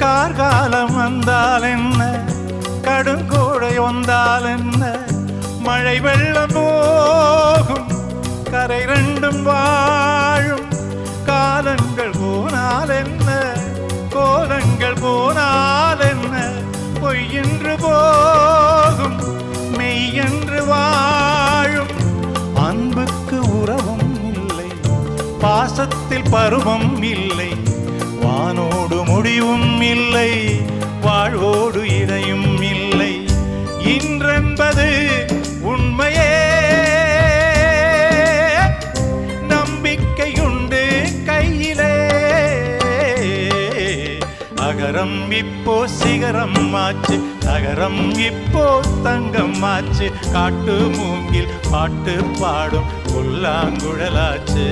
கார்காலம் வந்தால் என்ன, கடுங்கோடை வந்தால் என்ன, மழை வெள்ளம் போகும் கரை ரெண்டும் வாழும். காலங்கள் போனால் என்ன, கோலங்கள் போனால் என்ன, பொய்யென்று போகும் மெய்யென்று வாழும். அன்புக்கு உறவும் இல்லை, பாசத்தில் பருவம் இல்லை, வானோடு முடிவும் இல்லை, வாழ்வோடு இடையும் இல்லை. இன்றென்பது உண்மையே, நம்பிக்கையுண்டு கையிலே. அகரம் இப்போ சிகரம் ஆச்சு, நகரம் இப்போ தங்கம் ஆச்சு. காட்டு மூங்கில் பாட்டு பாடும் புல்லாங்குழலாச்சு.